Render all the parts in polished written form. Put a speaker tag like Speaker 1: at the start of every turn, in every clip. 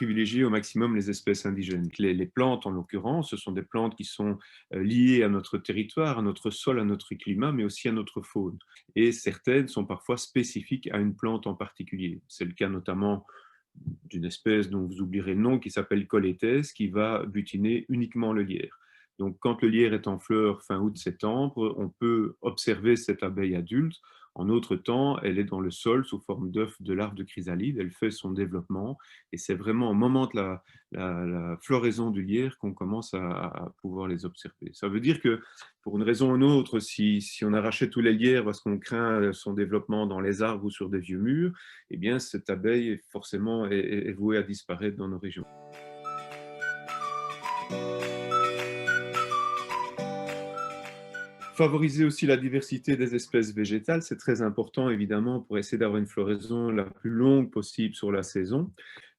Speaker 1: privilégier au maximum les espèces indigènes. Les plantes, en l'occurrence, ce sont des plantes qui sont liées à notre territoire, à notre sol, à notre climat, mais aussi à notre faune. Et certaines sont parfois spécifiques à une plante en particulier. C'est le cas notamment d'une espèce dont vous oublierez le nom, qui s'appelle Colletes, qui va butiner uniquement le lierre. Donc, quand le lierre est en fleurs fin août-septembre, on peut observer cette abeille adulte. En autre temps, elle est dans le sol sous forme d'œuf de larve de chrysalide. Elle fait son développement et c'est vraiment au moment de la floraison du lierre qu'on commence à pouvoir les observer. Ça veut dire que pour une raison ou une autre, si on arrachait tous les lierres parce qu'on craint son développement dans les arbres ou sur des vieux murs, eh bien, cette abeille forcément est vouée à disparaître dans nos régions. Favoriser aussi la diversité des espèces végétales, c'est très important évidemment pour essayer d'avoir une floraison la plus longue possible sur la saison.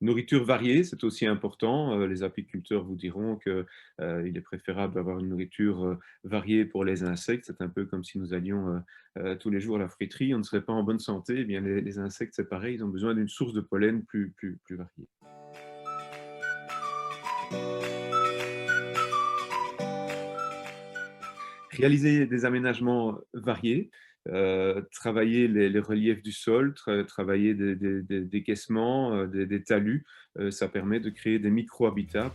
Speaker 1: Nourriture variée, c'est aussi important. Les apiculteurs vous diront qu'il est préférable d'avoir une nourriture variée pour les insectes. C'est un peu comme si nous allions tous les jours à la friterie, on ne serait pas en bonne santé. Eh bien, les insectes, c'est pareil, ils ont besoin d'une source de pollen plus variée. Réaliser des aménagements variés, travailler les reliefs du sol, travailler des décaissements, des talus, ça permet de créer des micro-habitats.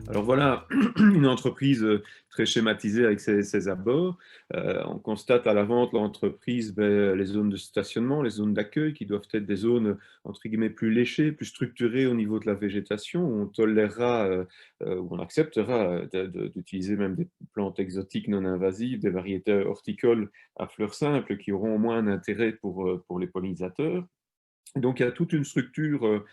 Speaker 1: Alors voilà une entreprise très schématisée avec ses abords. On constate à la vente l'entreprise, les zones de stationnement, les zones d'accueil qui doivent être des zones entre guillemets plus léchées, plus structurées au niveau de la végétation, où on tolérera, où on acceptera d'utiliser même des plantes exotiques non invasives, des variétés horticoles à fleurs simples qui auront au moins un intérêt pour les pollinisateurs. Donc, il y a toute une structure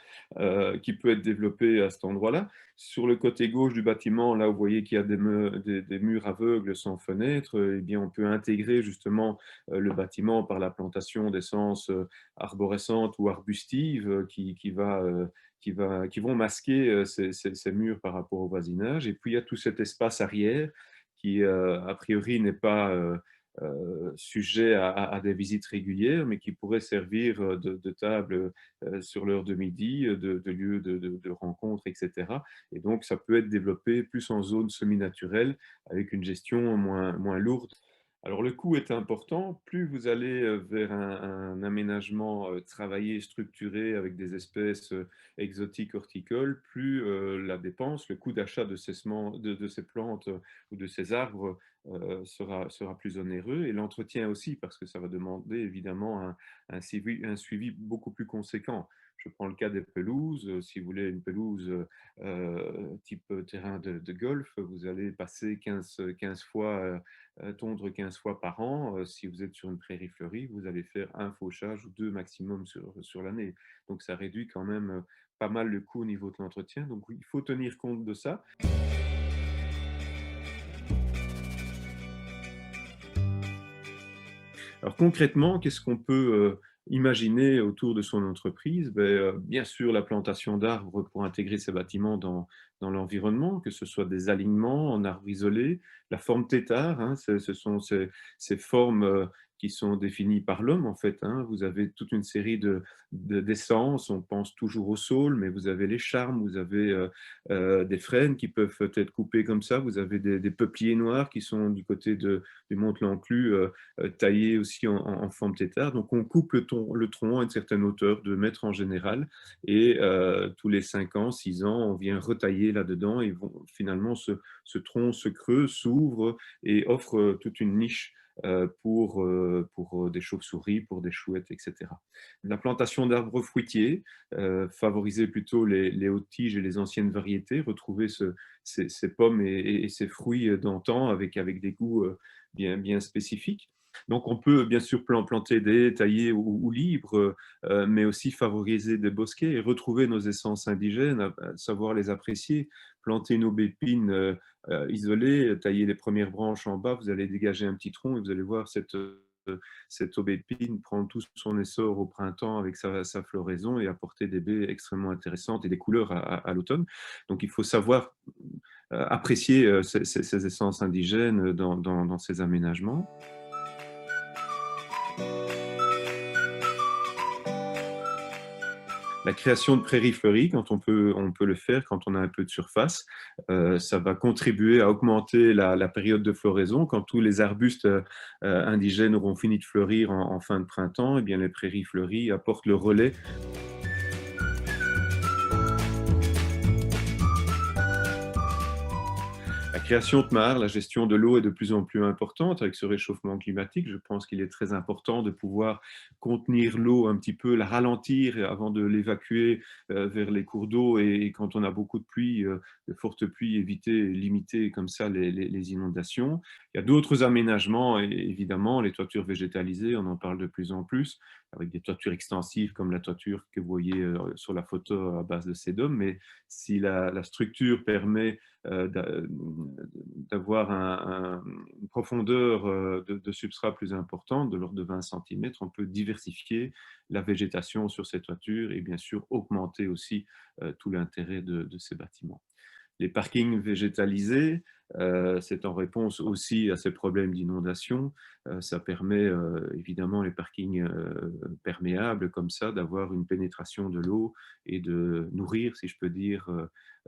Speaker 1: qui peut être développée à cet endroit-là. Sur le côté gauche du bâtiment, là, vous voyez qu'il y a des murs aveugles sans fenêtres. Eh bien, on peut intégrer justement le bâtiment par la plantation d'essences arborescentes ou arbustives qui vont masquer ces murs par rapport au voisinage. Et puis, il y a tout cet espace arrière qui, a priori, n'est pas sujet à des visites régulières, mais qui pourraient servir de table sur l'heure de midi, de lieu de rencontre, etc. Et donc, ça peut être développé plus en zone semi-naturelle, avec une gestion moins lourde. Alors, le coût est important. Plus vous allez vers un aménagement travaillé, structuré, avec des espèces exotiques horticoles, plus la dépense, le coût d'achat de ces plantes ou de ces arbres sera plus onéreux, et l'entretien aussi, parce que ça va demander évidemment un suivi beaucoup plus conséquent. Je prends le cas des pelouses. Si vous voulez une pelouse type terrain de golf, vous allez passer 15 fois, tondre 15 fois par an. Si vous êtes sur une prairie fleurie, vous allez faire un fauchage ou deux maximum sur l'année. Donc ça réduit quand même pas mal le coût au niveau de l'entretien. Donc il faut tenir compte de ça. Alors concrètement, qu'est-ce qu'on peut imaginer autour de son entreprise? Bien sûr, la plantation d'arbres pour intégrer ces bâtiments dans l'environnement, que ce soit des alignements en arbres isolés, la forme tétard, hein, ce sont ces formes qui sont définies par l'homme en fait, hein. Vous avez toute une série d'essences, on pense toujours au saule, mais vous avez les charmes, vous avez des frênes qui peuvent être coupées comme ça, vous avez des peupliers noirs qui sont du côté du Mont-Lanclus, taillé aussi en forme tétard. Donc on coupe le tronc à une certaine hauteur, 2 mètres en général, et tous les 5 ans, 6 ans, on vient retailler là-dedans, et finalement ce tronc se creuse, s'ouvre et offre toute une niche pour des chauves-souris, pour des chouettes, etc. La plantation d'arbres fruitiers, favoriser plutôt les hautes tiges et les anciennes variétés, retrouver ces pommes et ces fruits d'antan avec des goûts bien spécifiques. Donc on peut bien sûr planter des taillés ou libres, mais aussi favoriser des bosquets et retrouver nos essences indigènes, savoir les apprécier. Planter une aubépine isolée, tailler les premières branches en bas, vous allez dégager un petit tronc et vous allez voir cette aubépine prendre tout son essor au printemps avec sa floraison et apporter des baies extrêmement intéressantes et des couleurs à l'automne. Donc il faut savoir apprécier ces essences indigènes dans ces aménagements. La création de prairies fleuries, quand on peut le faire quand on a un peu de surface, ça va contribuer à augmenter la période de floraison. Quand tous les arbustes indigènes auront fini de fleurir en fin de printemps, eh bien les prairies fleuries apportent le relais. La création de mares, la gestion de l'eau est de plus en plus importante avec ce réchauffement climatique. Je pense qu'il est très important de pouvoir contenir l'eau un petit peu, la ralentir avant de l'évacuer vers les cours d'eau et quand on a beaucoup de pluie, de fortes pluies, éviter, limiter comme ça les inondations. Il y a d'autres aménagements, évidemment, les toitures végétalisées, on en parle de plus en plus, avec des toitures extensives comme la toiture que vous voyez sur la photo à base de sédum. Mais si la structure permet d'avoir une profondeur de substrat plus importante, de l'ordre de 20 cm, on peut diversifier la végétation sur ces toitures et bien sûr augmenter aussi tout l'intérêt de ces bâtiments. Les parkings végétalisés, c'est en réponse aussi à ces problèmes d'inondation. Ça permet évidemment les parkings perméables comme ça d'avoir une pénétration de l'eau et de nourrir, si je peux dire,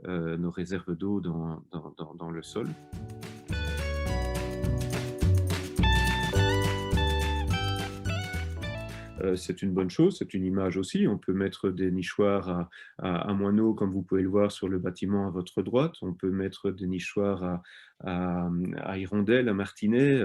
Speaker 1: nos réserves d'eau dans le sol. C'est une bonne chose, c'est une image aussi. On peut mettre des nichoirs à moineaux, comme vous pouvez le voir sur le bâtiment à votre droite. On peut mettre des nichoirs à hirondelles, à martinets,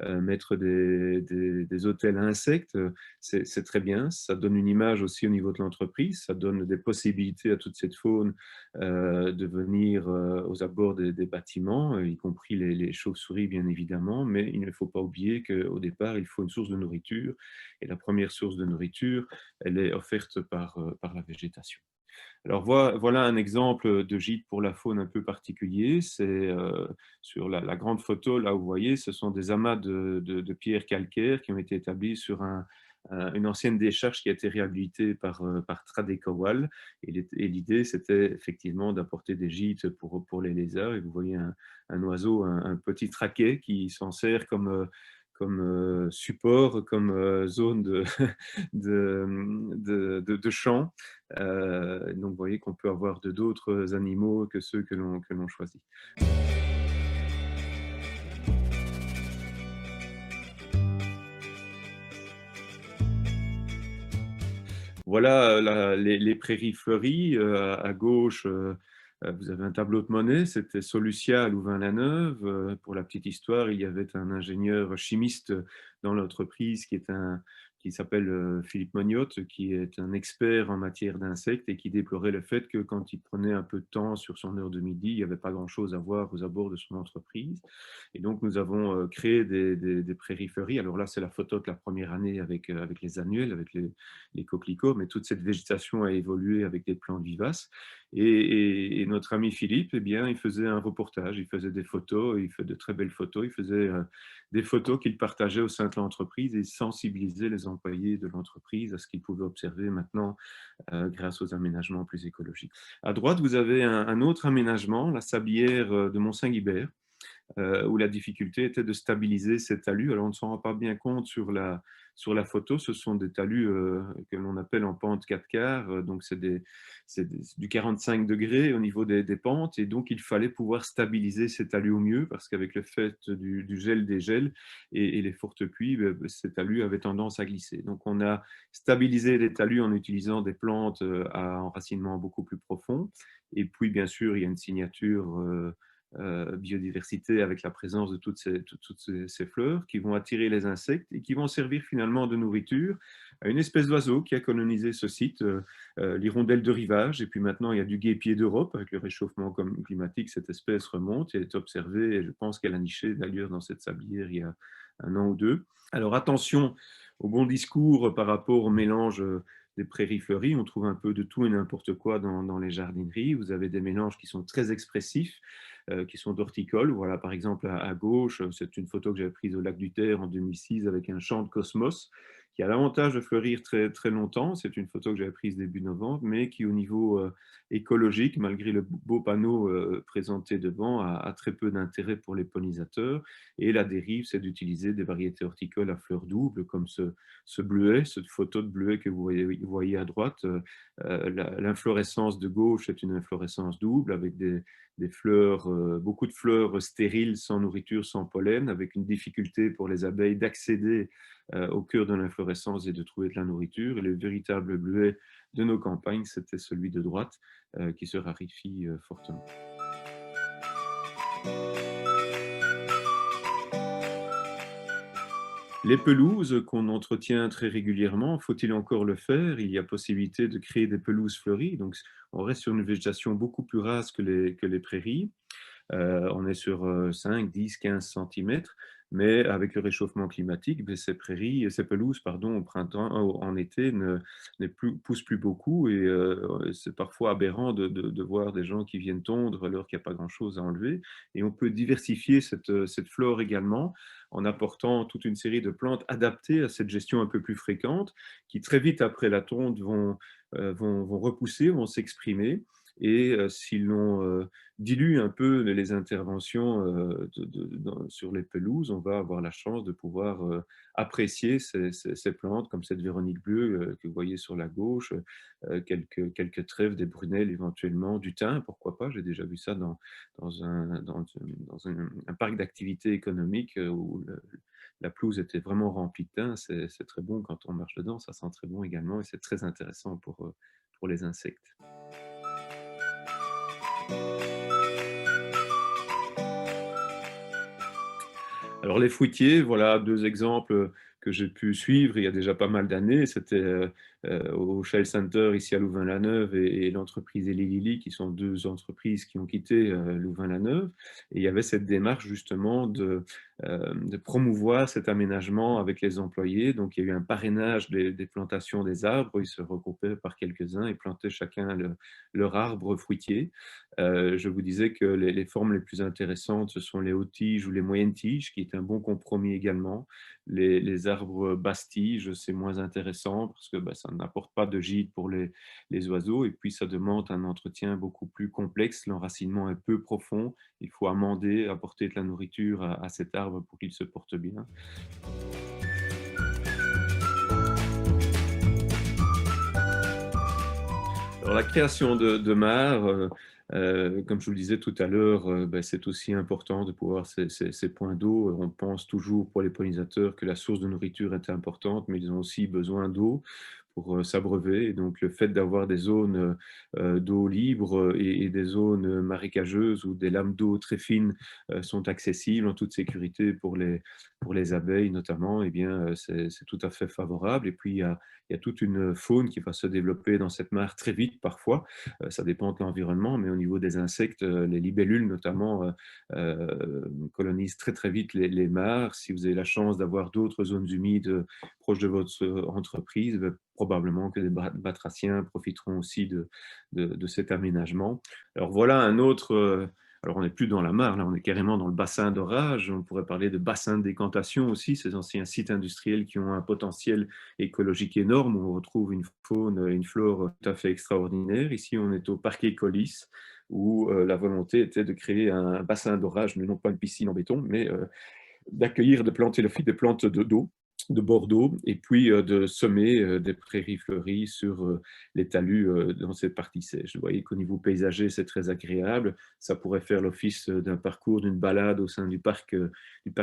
Speaker 1: mettre des hôtels à insectes. C'est très bien. Ça donne une image aussi au niveau de l'entreprise. Ça donne des possibilités à toute cette faune de venir aux abords des bâtiments, y compris les chauves-souris, bien évidemment. Mais il ne faut pas oublier qu'au départ, il faut une source de nourriture. Et la première source de nourriture, elle est offerte par la végétation. Alors voilà un exemple de gîte pour la faune un peu particulier. C'est sur la grande photo, là où vous voyez, ce sont des amas de pierres calcaires qui ont été établis sur une ancienne décharge qui a été réhabilitée par Tradecowal. Et l'idée, c'était effectivement d'apporter des gîtes pour les lézards. Et vous voyez un oiseau, un petit traquet qui s'en sert comme support, comme zone de champ. Donc, vous voyez qu'on peut avoir d'autres animaux que ceux que l'on choisit. Voilà les prairies fleuries. À gauche, vous avez un tableau de Monet, c'était Solucia à Louvain-la-Neuve. Pour la petite histoire, il y avait un ingénieur chimiste dans l'entreprise qui s'appelle Philippe Mognotte, qui est un expert en matière d'insectes et qui déplorait le fait que quand il prenait un peu de temps sur son heure de midi, il n'y avait pas grand-chose à voir aux abords de son entreprise. Et donc, nous avons créé des prairies fleuries. Alors là, c'est la photo de la première année avec les annuels, avec les coquelicots, mais toute cette végétation a évolué avec des plantes vivaces. Et notre ami Philippe, eh bien, il faisait un reportage, il faisait des photos, il fait de très belles photos, il faisait des photos qu'il partageait au sein de l'entreprise et sensibilisait les employés de l'entreprise à ce qu'ils pouvaient observer maintenant grâce aux aménagements plus écologiques. À droite, vous avez un autre aménagement, la sablière de Mont-Saint-Guibert, où la difficulté était de stabiliser ces talus. Alors, on ne s'en rend pas bien compte sur la photo. Ce sont des talus que l'on appelle en pente 4 quarts. Donc, c'est du 45 degrés au niveau des pentes. Et donc, il fallait pouvoir stabiliser ces talus au mieux parce qu'avec le fait du gel des gels et les fortes pluies, ces talus avaient tendance à glisser. Donc, on a stabilisé les talus en utilisant des plantes à enracinement beaucoup plus profond. Et puis, bien sûr, il y a une signature biodiversité avec la présence de toutes ces fleurs qui vont attirer les insectes et qui vont servir finalement de nourriture à une espèce d'oiseau qui a colonisé ce site, l'hirondelle de rivage. Et puis maintenant, il y a du guêpier d'Europe. Avec le réchauffement climatique, cette espèce remonte et est observée. Et je pense qu'elle a niché d'ailleurs dans cette sablière il y a un an ou deux. Alors attention au bon discours par rapport au mélange des prairies fleuries. On trouve un peu de tout et n'importe quoi dans les jardineries. Vous avez des mélanges qui sont très expressifs, qui sont d'horticoles. Voilà, par exemple, à gauche, c'est une photo que j'avais prise au lac du Ter en 2006 avec un champ de cosmos qui a l'avantage de fleurir très, très longtemps. C'est une photo que j'avais prise début novembre, mais qui au niveau écologique, malgré le beau panneau présenté devant, a très peu d'intérêt pour les pollinisateurs. Et la dérive, c'est d'utiliser des variétés horticoles à fleurs doubles, comme ce bleuet, cette photo de bleuet que vous voyez à droite. L'inflorescence de gauche est une inflorescence double avec des fleurs, beaucoup de fleurs stériles, sans nourriture, sans pollen, avec une difficulté pour les abeilles d'accéder au cœur de l'inflorescence et de trouver de la nourriture. Et le véritable bleuet de nos campagnes, c'était celui de droite, qui se raréfie fortement. Les pelouses qu'on entretient très régulièrement, faut-il encore le faire? Il y a possibilité de créer des pelouses fleuries. Donc, on reste sur une végétation beaucoup plus rase que les prairies. On est sur 5, 10, 15 centimètres, mais avec le réchauffement climatique, ben, ces pelouses, pardon, au printemps, en été, poussent plus beaucoup et c'est parfois aberrant de voir des gens qui viennent tondre alors qu'il n'y a pas grand-chose à enlever. Et on peut diversifier cette flore également en apportant toute une série de plantes adaptées à cette gestion un peu plus fréquente, qui très vite après la tonte vont repousser, vont s'exprimer. Et si l'on dilue un peu les interventions sur les pelouses, on va avoir la chance de pouvoir apprécier ces plantes comme cette Véronique bleue que vous voyez sur la gauche, quelques trèves, des prunelles éventuellement, du thym, pourquoi pas, j'ai déjà vu ça dans un parc d'activités économiques où la pelouse était vraiment remplie de thym. C'est très bon quand on marche dedans, ça sent très bon également et c'est très intéressant pour les insectes. Alors les fruitiers, voilà 2 exemples que j'ai pu suivre il y a déjà pas mal d'années. C'était, au Shell Center ici à Louvain-la-Neuve et l'entreprise Eli Lilly qui sont 2 entreprises qui ont quitté, Louvain-la-Neuve et il y avait cette démarche justement de promouvoir cet aménagement avec les employés. Donc il y a eu un parrainage des plantations des arbres. Ils se regroupaient par quelques-uns et plantaient chacun leur arbre fruitier. Je vous disais que les formes les plus intéressantes, ce sont les hautes tiges ou les moyennes tiges, qui est un bon compromis également. Les arbres basses tiges, c'est moins intéressant parce que bah, ça n'apporte pas de gîte pour les oiseaux et puis ça demande un entretien beaucoup plus complexe. L'enracinement est peu profond. Il faut amender, apporter de la nourriture à cet arbre pour qu'il se porte bien. Alors la création de mares, comme je vous le disais tout à l'heure, bah, c'est aussi important de pouvoir ces points d'eau. On pense toujours pour les pollinisateurs que la source de nourriture est importante, mais ils ont aussi besoin d'eau pour s'abreuver. Et donc le fait d'avoir des zones d'eau libre et des zones marécageuses où des lames d'eau très fines sont accessibles en toute sécurité pour les abeilles notamment, eh bien, c'est tout à fait favorable. Et puis il y a toute une faune qui va se développer dans cette mare très vite parfois. Ça dépend de l'environnement, mais au niveau des insectes, les libellules notamment colonisent très très vite les mares. Si vous avez la chance d'avoir d'autres zones humides proches de votre entreprise, ben, probablement que les batraciens profiteront aussi de cet aménagement. Alors voilà un autre, alors on n'est plus dans la mare, là on est carrément dans le bassin d'orage, on pourrait parler de bassin de décantation aussi, ces anciens sites industriels qui ont un potentiel écologique énorme, où on retrouve une faune et une flore tout à fait extraordinaire. Ici on est au parc Écolis, où la volonté était de créer un bassin d'orage, mais non pas une piscine en béton, mais d'accueillir, de planter des plantes d'eau, de Bordeaux, et puis de semer des prairies fleuries sur les talus dans cette partie sèche. Vous voyez qu'au niveau paysager, c'est très agréable. Ça pourrait faire l'office d'un parcours, d'une balade au sein du parc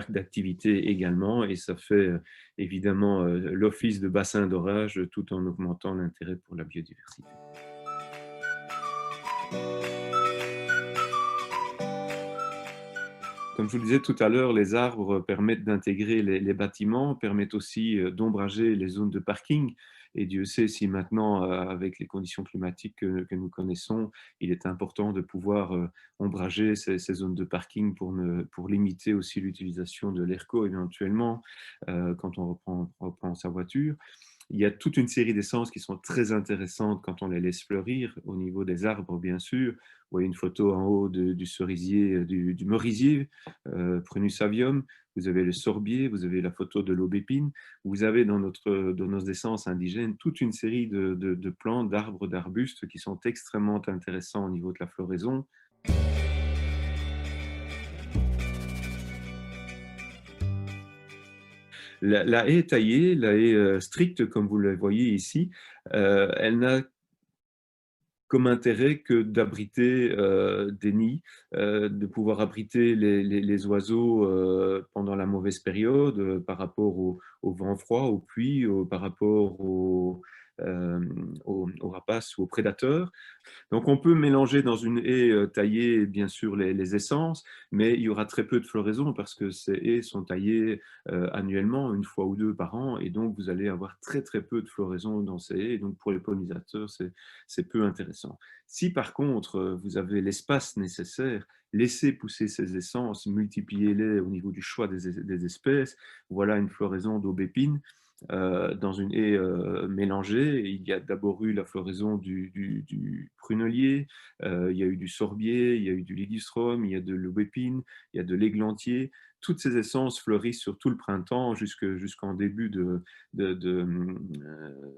Speaker 1: d'activité également, et ça fait évidemment l'office de bassin d'orage tout en augmentant l'intérêt pour la biodiversité. Comme je vous le disais tout à l'heure, les arbres permettent d'intégrer les bâtiments, permettent aussi d'ombrager les zones de parking. Et Dieu sait si maintenant, avec les conditions climatiques que nous connaissons, il est important de pouvoir ombrager ces zones de parking pour limiter aussi l'utilisation de l'ERCO éventuellement quand on reprend sa voiture. Il y a toute une série d'essences qui sont très intéressantes quand on les laisse fleurir, au niveau des arbres, bien sûr. Vous voyez une photo en haut du cerisier, du merisier, Prunus avium. Vous avez le sorbier, vous avez la photo de l'aubépine. Vous avez dans nos essences indigènes toute une série de plantes, d'arbres, d'arbustes qui sont extrêmement intéressants au niveau de la floraison. La haie taillée, la haie stricte, comme vous le voyez ici, elle n'a comme intérêt que d'abriter des nids, de pouvoir abriter les oiseaux pendant la mauvaise période, par rapport au vent froid, aux pluies, par rapport aux rapaces ou aux prédateurs. Donc on peut mélanger dans une haie taillée, bien sûr, les essences, mais il y aura très peu de floraison parce que ces haies sont taillées annuellement, une fois ou deux par an, et donc vous allez avoir très très peu de floraison dans ces haies, et donc pour les pollinisateurs, c'est peu intéressant. Si par contre vous avez l'espace nécessaire, laissez pousser ces essences, multipliez-les au niveau du choix des espèces. Voilà une floraison d'aubépine dans une haie mélangée. Il y a d'abord eu la floraison du prunelier, il y a eu du sorbier, il y a eu du ligustrum, il y a de l'aubépine, il y a de l'églantier. Toutes ces essences fleurissent sur tout le printemps jusqu'en début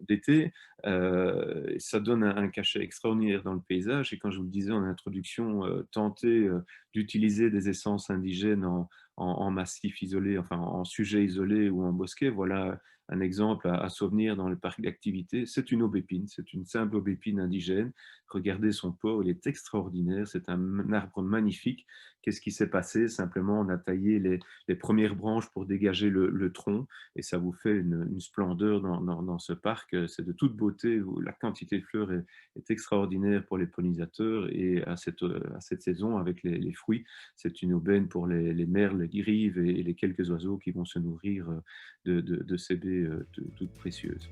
Speaker 1: d'été. Ça donne un cachet extraordinaire dans le paysage. Et quand je vous le disais en introduction, tenter d'utiliser des essences indigènes en massif isolé, enfin en sujet isolé ou en bosquet, voilà un exemple à souvenir dans le parc d'activité. C'est une aubépine, c'est une simple aubépine indigène. Regardez son port, il est extraordinaire, c'est un arbre magnifique. Qu'est-ce qui s'est passé? Simplement, on a taillé les premières branches pour dégager le tronc, et ça vous fait une splendeur dans ce parc. C'est de toute beauté, la quantité de fleurs est extraordinaire pour les pollinisateurs, et à cette saison, avec les fruits, c'est une aubaine pour les merles, les grives et les quelques oiseaux qui vont se nourrir de ces baies toutes précieuses.